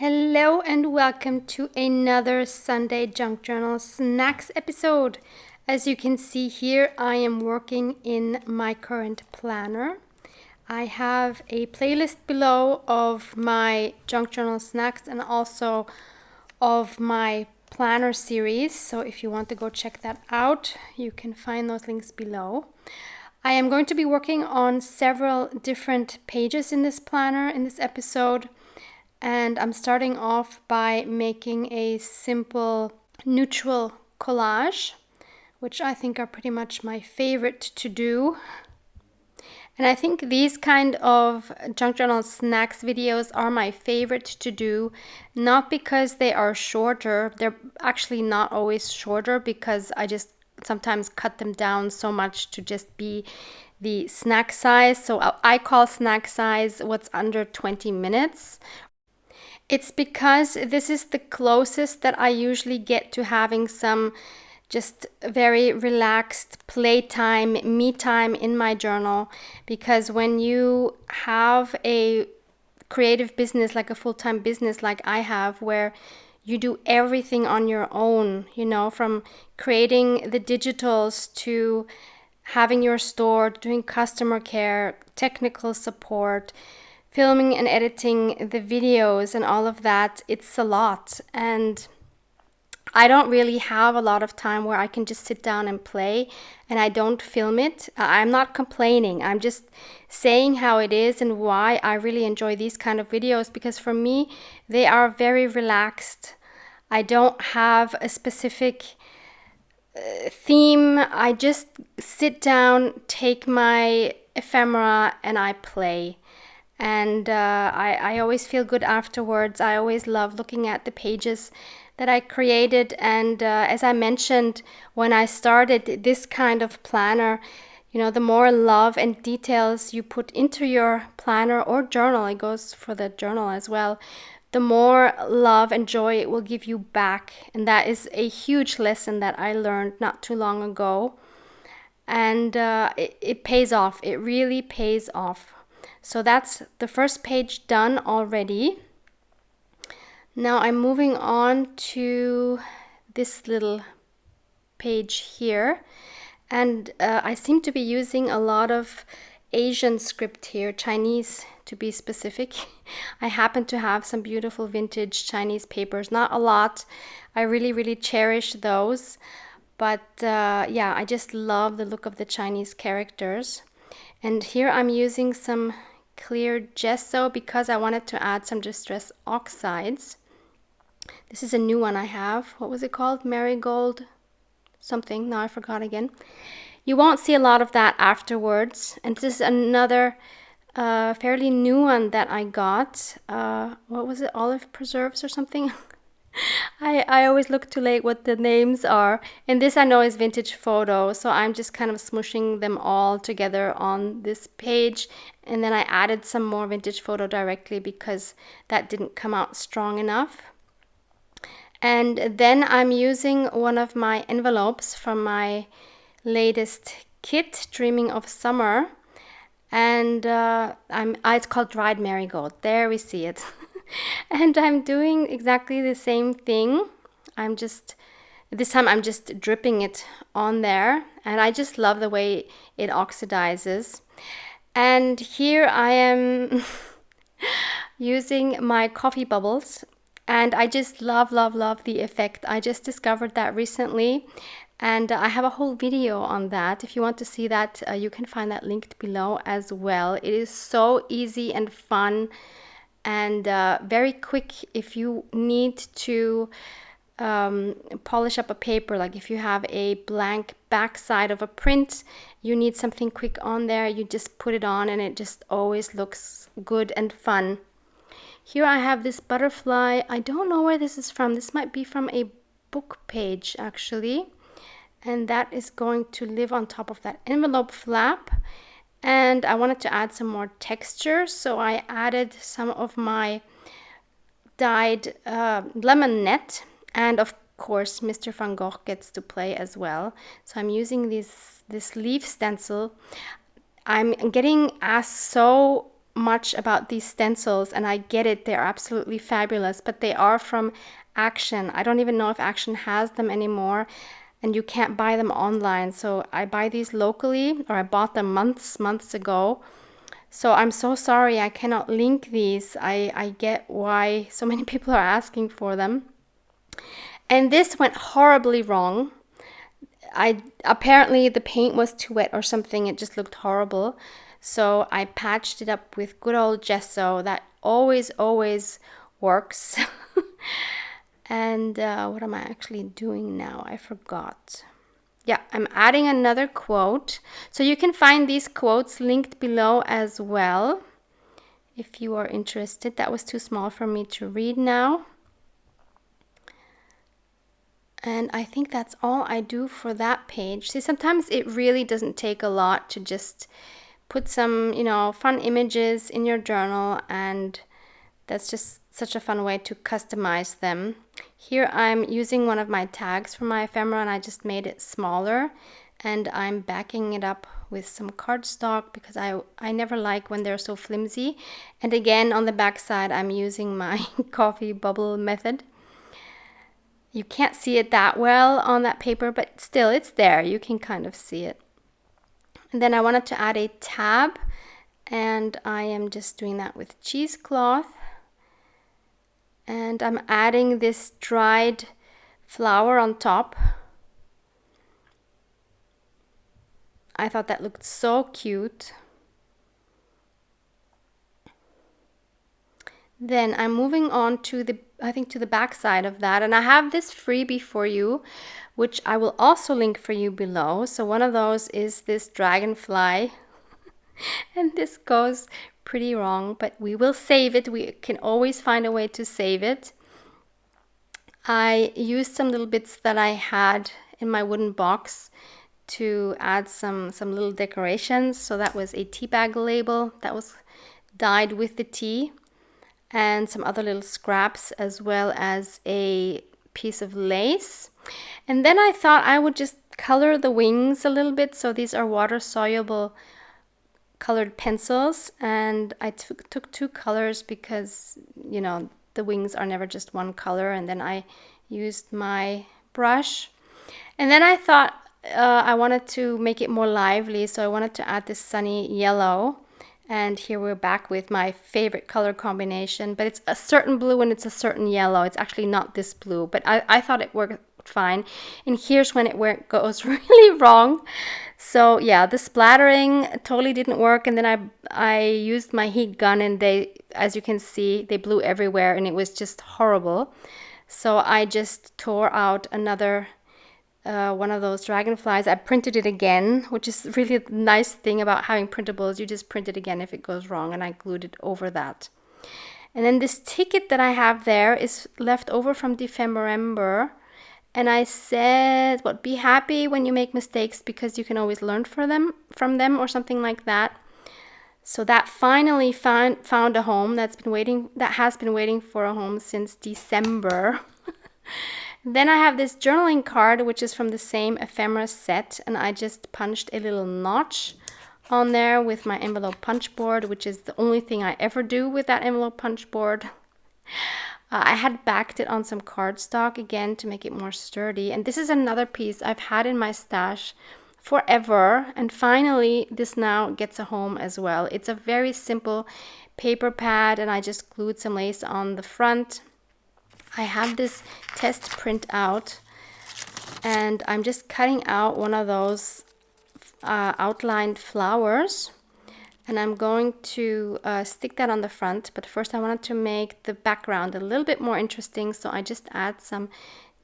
Hello and welcome to another Sunday Junk Journal Snacks episode. As you can see here, I am working in my current planner. I have a playlist below of my Junk Journal snacks and also of my planner series. So if you want to go check that out, you can find those links below. I am going to be working on several different pages in this planner in this episode. And I'm starting off by making a simple neutral collage, which I think are pretty much my favorite to do. And I think these kind of Junk Journal snacks videos are my favorite to do, not because they are shorter. They're actually not always shorter because I just sometimes cut them down so much to just be the snack size. So I call snack size what's under 20 minutes. It's because this is the closest that I usually get to having some just very relaxed playtime, me time in my journal. Because when you have a creative business, like a full-time business like I have, where you do everything on your own, from creating the digitals to having your store, doing customer care, technical support, filming and editing the videos and all of that, it's a lot. And I don't really have a lot of time where I can just sit down and play and I don't film it. I'm not complaining. I'm just saying how it is and why I really enjoy these kind of videos, because for me, they are very relaxed. I don't have a specific theme. I just sit down, take my ephemera and I play. And I always feel good afterwards. I always love looking at the pages that I created. And as I mentioned when I started this kind of planner, the more love and details you put into your planner or journal, it goes for the journal as well, the more love and joy it will give you back. And that is a huge lesson that I learned not too long ago. And it pays off. It really pays off. So that's the first page done already. Now I'm moving on to this little page here. And I seem to be using a lot of Asian script here, Chinese to be specific. I happen to have some beautiful vintage Chinese papers, not a lot. I really, really cherish those. But I just love the look of the Chinese characters. And here I'm using some clear gesso because I wanted to add some distress oxides. This is a new one I have. What was it called? Marigold something. Now I forgot again. You won't see a lot of that afterwards. And this is another fairly new one that I got. What was it? Olive preserves or something? I always look too late what the names are. And this I know is vintage photo, so I'm just kind of smushing them all together on this page. And then I added some more vintage photo directly because that didn't come out strong enough. And then I'm using one of my envelopes from my latest kit, Dreaming of Summer. And it's called Dried Marigold. There we see it. And I'm doing exactly the same thing. This time I'm just dripping it on there. And I just love the way it oxidizes. And here I am using my coffee bubbles. And I just love, love, love the effect. I just discovered that recently. And I have a whole video on that. If you want to see that, you can find that linked below as well. It is so easy and fun. And very quick if you need to polish up a paper, like if you have a blank backside of a print, you need something quick on there, you just put it on and it just always looks good and fun. Here I have this butterfly. I don't know where this is from. This might be from a book page actually. And that is going to live on top of that envelope flap. And I wanted to add some more texture, so I added some of my dyed lemon net, and of course Mr. Van Gogh gets to play as well. So I'm using this leaf stencil. I'm getting asked so much about these stencils, and I get it, they're absolutely fabulous, but they are from Action. I don't even know if Action has them anymore, and you can't buy them online. So I buy these locally, or I bought them months ago. So I'm so sorry I cannot link these. I get why so many people are asking for them. And this went horribly wrong. Apparently the paint was too wet or something. It just looked horrible. So I patched it up with good old gesso. That always works. And what am I actually doing now? I forgot. Yeah, I'm adding another quote. So you can find these quotes linked below as well if you are interested. That was too small for me to read now. And I think that's all I do for that page. See, sometimes it really doesn't take a lot to just put some, fun images in your journal, and that's just such a fun way to customize them. Here I'm using one of my tags for my ephemera, and I just made it smaller, and I'm backing it up with some cardstock because I never like when they're so flimsy. And again, on the back side, I'm using my coffee bubble method. You can't see it that well on that paper, but still it's there. You can kind of see it. And then I wanted to add a tab, and I am just doing that with cheesecloth. And I'm adding this dried flower on top. I thought that looked so cute. Then I'm moving on to the back side of that, and I have this freebie for you, which I will also link for you below. So one of those is this dragonfly, and this goes pretty wrong, but we will save it. We can always find a way to save it. I used some little bits that I had in my wooden box to add some little decorations. So that was a tea bag label that was dyed with the tea, and some other little scraps, as well as a piece of lace. And then I thought I would just color the wings a little bit. So these are water soluble colored pencils, and I took two colors because the wings are never just one color. And then I used my brush, and then I thought I wanted to make it more lively, so I wanted to add this sunny yellow. And here we're back with my favorite color combination, but it's a certain blue and it's a certain yellow. It's actually not this blue, but I thought it worked fine. And here's when it goes really wrong. So yeah, the splattering totally didn't work. And then I used my heat gun, and they, as you can see, they blew everywhere, and it was just horrible. So I just tore out another one of those dragonflies. I printed it again, which is really a nice thing about having printables. You just print it again if it goes wrong, and I glued it over that. And then this ticket that I have there is left over from Ephemera. And I said, be happy when you make mistakes, because you can always learn from them or something like that. So that finally found a home. That has been waiting for a home since December. Then I have this journaling card, which is from the same ephemera set, and I just punched a little notch on there with my envelope punch board, which is the only thing I ever do with that envelope punch board. I had backed it on some cardstock again to make it more sturdy, and this is another piece I've had in my stash forever, and finally this now gets a home as well. It's a very simple paper pad, and I just glued some lace on the front. I have this test print out, and I'm just cutting out one of those outlined flowers, and I'm going to stick that on the front. But first I wanted to make the background a little bit more interesting, so I just add some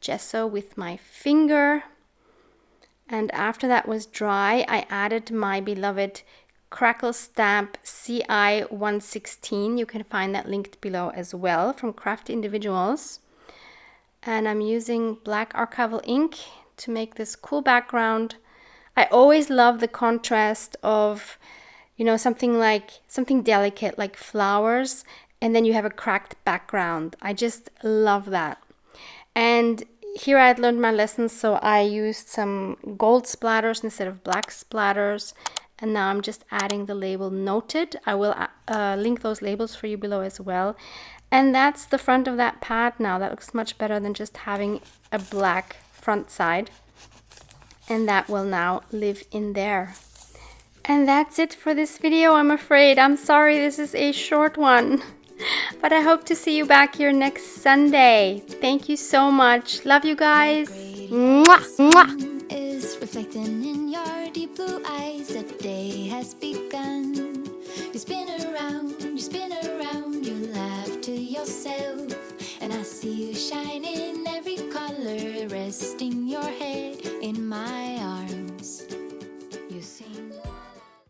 gesso with my finger. And after that was dry, I added my beloved Crackle Stamp CI 116. You can find that linked below as well, from Crafty Individuals. And I'm using black archival ink to make this cool background. I always love the contrast of, something delicate like flowers, and then you have a cracked background. I just love that. And here I had learned my lessons, so I used some gold splatters instead of black splatters. And now I'm just adding the label noted. I will link those labels for you below as well. And that's the front of that pad now. That looks much better than just having a black front side. And that will now live in there. And that's it for this video, I'm afraid. I'm sorry this is a short one. But I hope to see you back here next Sunday. Thank you so much. Love you guys. Mwah, mwah. Is reflecting in your deep blue eyes. The day has begun. You spin around, you laugh to yourself. And I see you shine in every color, resting your head in my arms.